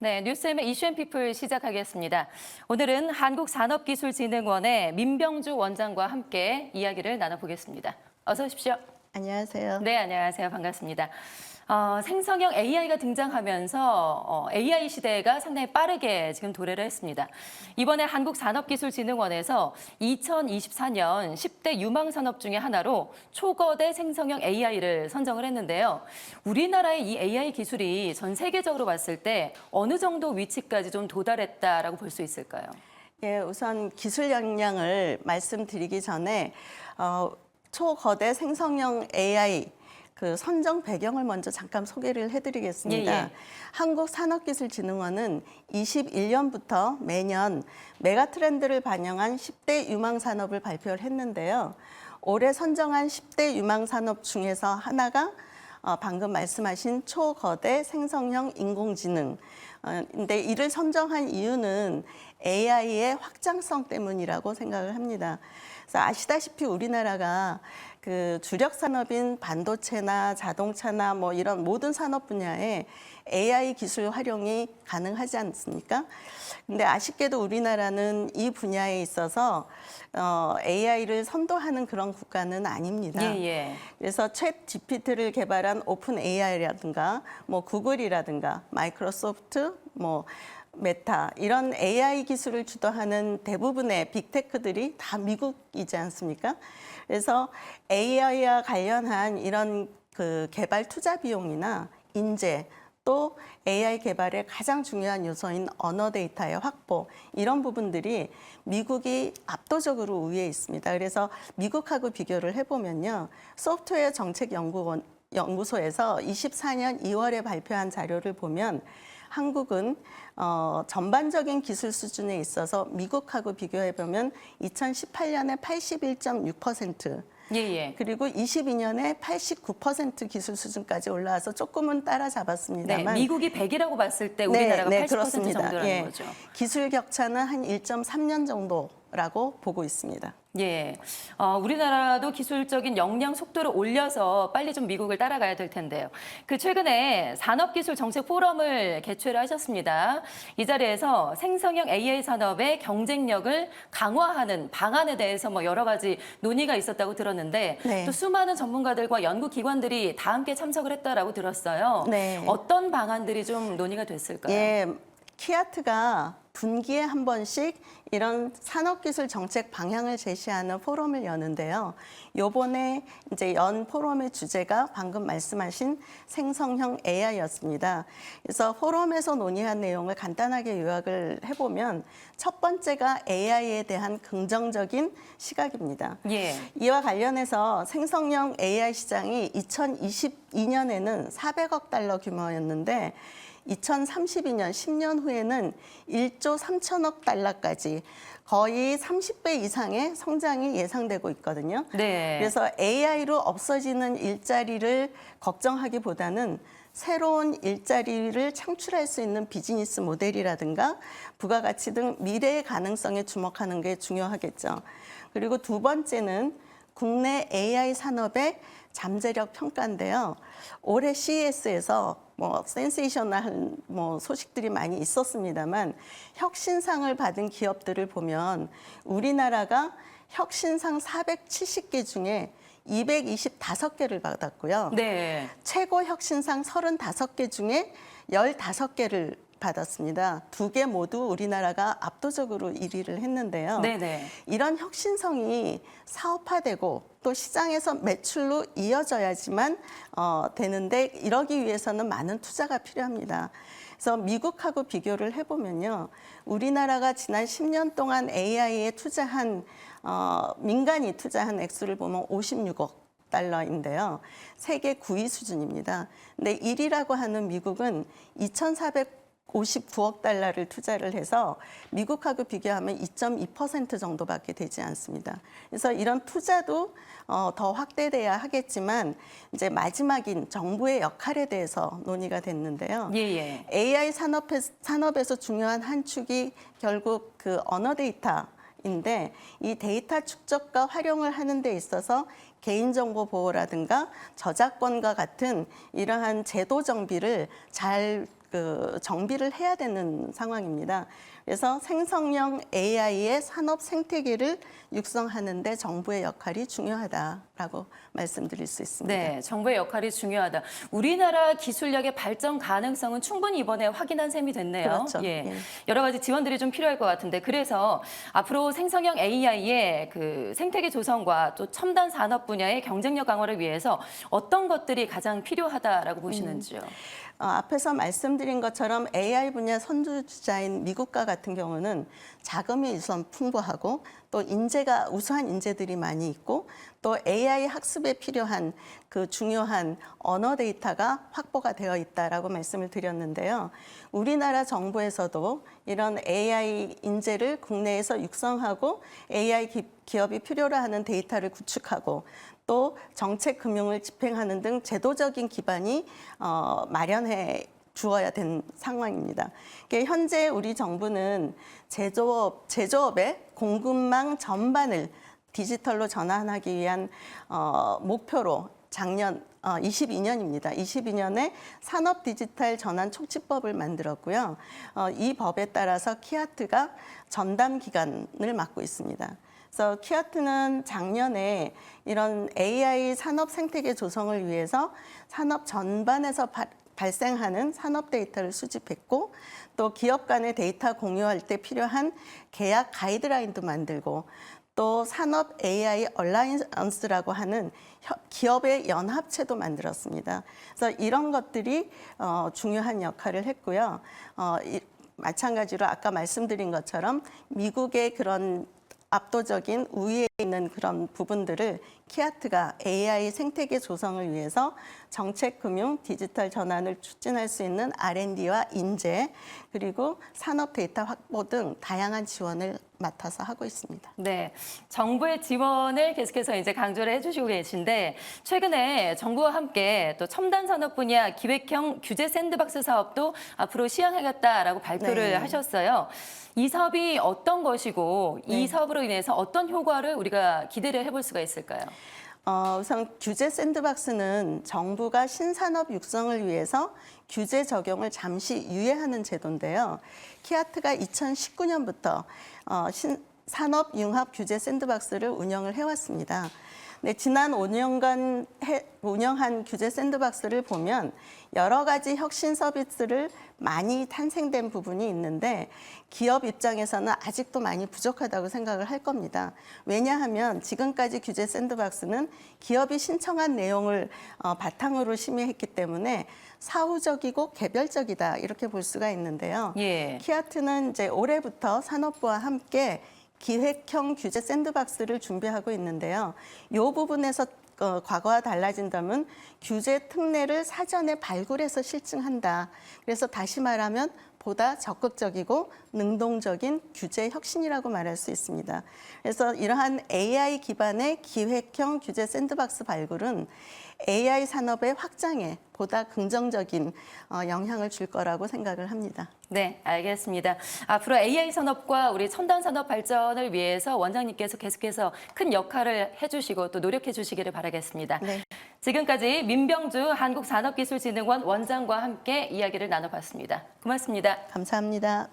네, 뉴스엠의 이슈앤피플 시작하겠습니다. 오늘은 한국산업기술진흥원의 민병주 원장과 함께 이야기를 나눠보겠습니다. 어서 오십시오. 안녕하세요. 네, 안녕하세요. 반갑습니다. 생성형 AI가 등장하면서 AI 시대가 상당히 빠르게 지금 도래를 했습니다. 이번에 한국산업기술진흥원에서 2024년 10대 유망산업 중에 하나로 초거대 생성형 AI를 선정을 했는데요. 우리나라의 이 AI 기술이 전 세계적으로 봤을 때 어느 정도 위치까지 좀 도달했다라고 볼 수 있을까요? 예, 우선 기술 역량을 말씀드리기 전에 초거대 생성형 AI 그 선정 배경을 먼저 잠깐 소개를 해드리겠습니다. 예, 예. 한국산업기술진흥원은 21년부터 매년 메가트렌드를 반영한 10대 유망산업을 발표를 했는데요. 올해 선정한 10대 유망산업 중에서 하나가 방금 말씀하신 초거대 생성형 인공지능. 근데 이를 선정한 이유는 AI의 확장성 때문이라고 생각을 합니다. 그래서 아시다시피 우리나라가 그 주력 산업인 반도체나 자동차나 뭐 이런 모든 산업 분야에 AI 기술 활용이 가능하지 않습니까? 근데 아쉽게도 우리나라는 이 분야에 있어서 AI를 선도하는 그런 국가는 아닙니다. 예, 예. 그래서 챗 GPT를 개발한 오픈 AI라든가 뭐 구글이라든가 마이크로소프트 뭐 메타 이런 AI 기술을 주도하는 대부분의 빅테크들이 다 미국이지 않습니까? 그래서 AI와 관련한 이런 그 개발 투자 비용이나 인재 또 AI 개발의 가장 중요한 요소인 언어 데이터의 확보 이런 부분들이 미국이 압도적으로 우위에 있습니다. 그래서 미국하고 비교를 해보면요. 소프트웨어 정책연구소에서 24년 2월에 발표한 자료를 보면 한국은 전반적인 기술 수준에 있어서 미국하고 비교해보면 2018년에 81.6%, 예, 예. 그리고 22년에 89% 기술 수준까지 올라와서 조금은 네, 따라잡았습니다만 미국이 100이라고 봤을 때 우리나라가 80% 그렇습니다. 정도라는 예, 거죠. 기술 격차는 한 1.3년 정도라고 보고 있습니다. 예, 우리나라도 기술적인 역량 속도를 올려서 빨리 좀 미국을 따라가야 될 텐데요. 그 최근에 산업기술 정책 포럼을 개최를 하셨습니다. 이 자리에서 생성형 AI 산업의 경쟁력을 강화하는 방안에 대해서 뭐 여러 가지 논의가 있었다고 들었는데 네. 또 수많은 전문가들과 연구기관들이 다 함께 참석을 했다라고 들었어요. 네. 어떤 방안들이 좀 논의가 됐을까요? 예, 키아트가 분기에 한 번씩 이런 산업기술 정책 방향을 제시하는 포럼을 여는데요. 요번에 이제 연 포럼의 주제가 방금 말씀하신 생성형 AI였습니다. 그래서 포럼에서 논의한 내용을 간단하게 요약을 해보면 첫 번째가 AI에 대한 긍정적인 시각입니다. 예. 이와 관련해서 생성형 AI 시장이 2022년에는 400억 달러 규모였는데 2032년 10년 후에는 1조 3천억 달러까지 거의 30배 이상의 성장이 예상되고 있거든요. 네. 그래서 AI로 없어지는 일자리를 걱정하기보다는 새로운 일자리를 창출할 수 있는 비즈니스 모델이라든가 부가가치 등 미래의 가능성에 주목하는 게 중요하겠죠. 그리고 두 번째는 국내 AI 산업의 잠재력 평가인데요. 올해 CES에서 뭐 센세이셔널한 뭐 소식들이 많이 있었습니다만 혁신상을 받은 기업들을 보면 우리나라가 혁신상 470개 중에 225개를 받았고요. 네. 최고 혁신상 35개 중에 15개를 받았습니다. 두 개 모두 우리나라가 압도적으로 1위를 했는데요. 네네. 이런 혁신성이 사업화되고 또 시장에서 매출로 이어져야지만 되는데 이러기 위해서는 많은 투자가 필요합니다. 그래서 미국하고 비교를 해보면요. 우리나라가 지난 10년 동안 AI에 투자한 민간이 투자한 액수를 보면 56억 달러인데요. 세계 9위 수준입니다. 근데 1위라고 하는 미국은 2,459억 달러를 투자를 해서 미국하고 비교하면 2.2% 정도밖에 되지 않습니다. 그래서 이런 투자도 더 확대돼야 하겠지만 이제 마지막인 정부의 역할에 대해서 논의가 됐는데요. 예. AI 산업에서 중요한 한 축이 결국 그 언어 데이터인데 이 데이터 축적과 활용을 하는 데 있어서 개인정보 보호라든가 저작권과 같은 이러한 제도 정비를 잘 그 정비를 해야 되는 상황입니다. 그래서 생성형 AI의 산업 생태계를 육성하는 데 정부의 역할이 중요하다라고 말씀드릴 수 있습니다. 네, 정부의 역할이 중요하다. 우리나라 기술력의 발전 가능성은 충분히 이번에 확인한 셈이 됐네요. 그렇죠. 예. 예. 여러 가지 지원들이 좀 필요할 것 같은데 그래서 앞으로 생성형 AI의 그 생태계 조성과 또 첨단 산업 분야의 경쟁력 강화를 위해서 어떤 것들이 가장 필요하다라고 보시는지요? 앞에서 말씀드린 것처럼 AI 분야 선두주자인 미국과 같은 경우는 자금이 우선 풍부하고 또 인재가 우수한 인재들이 많이 있고 또 AI 학습에 필요한 그 중요한 언어 데이터가 확보가 되어 있다라고 말씀을 드렸는데요. 우리나라 정부에서도 이런 AI 인재를 국내에서 육성하고 AI 기업이 필요로 하는 데이터를 구축하고 또 정책 금융을 집행하는 등 제도적인 기반이 마련해 주어야 된 상황입니다. 현재 우리 정부는 제조업의 공급망 전반을 디지털로 전환하기 위한 목표로 작년 22년입니다. 22년에 산업 디지털 전환 촉진법을 만들었고요. 이 법에 따라서 키아트가 전담 기관을 맡고 있습니다. 그래서 키아트는 작년에 이런 AI 산업 생태계 조성을 위해서 산업 전반에서 발생하는 산업 데이터를 수집했고 또 기업 간의 데이터 공유할 때 필요한 계약 가이드라인도 만들고 또 산업 AI 얼라이언스라고 하는 기업의 연합체도 만들었습니다. 그래서 이런 것들이 중요한 역할을 했고요. 마찬가지로 아까 말씀드린 것처럼 미국의 그런 압도적인 우위에 있는 그런 부분들을 키아트가 AI 생태계 조성을 위해서 정책, 금융, 디지털 전환을 추진할 수 있는 R&D와 인재, 그리고 산업 데이터 확보 등 다양한 지원을 맡아서 하고 있습니다. 네, 정부의 지원을 계속해서 이제 강조를 해주시고 계신데 최근에 정부와 함께 또 첨단 산업 분야 기획형 규제 샌드박스 사업도 앞으로 시행하겠다라고 발표를 네. 하셨어요. 이 사업이 어떤 것이고 이 사업으로 인해서 어떤 효과를 우리가 기대를 해볼 수가 있을까요? 우선 규제 샌드박스는 정부가 신산업 육성을 위해서 규제 적용을 잠시 유예하는 제도인데요. 키아트가 2019년부터 산업 융합 규제 샌드박스를 운영을 해왔습니다. 네, 지난 5년간 운영한 규제 샌드박스를 보면 여러 가지 혁신 서비스를 많이 탄생된 부분이 있는데 기업 입장에서는 아직도 많이 부족하다고 생각을 할 겁니다. 왜냐하면 지금까지 규제 샌드박스는 기업이 신청한 내용을 바탕으로 심의했기 때문에 사후적이고 개별적이다 이렇게 볼 수가 있는데요. 예. 키아트는 이제 올해부터 산업부와 함께 기획형 규제 샌드박스를 준비하고 있는데요. 이 부분에서 과거와 달라진다면 규제 특례를 사전에 발굴해서 실증한다. 그래서 다시 말하면 보다 적극적이고 능동적인 규제 혁신이라고 말할 수 있습니다. 그래서 이러한 AI 기반의 기획형 규제 샌드박스 발굴은 AI 산업의 확장에 보다 긍정적인 영향을 줄 거라고 생각을 합니다. 네, 알겠습니다. 앞으로 AI 산업과 우리 첨단 산업 발전을 위해서 원장님께서 계속해서 큰 역할을 해주시고 또 노력해 주시기를 바라겠습니다. 네. 지금까지 민병주 한국산업기술진흥원 원장과 함께 이야기를 나눠봤습니다. 고맙습니다. 감사합니다.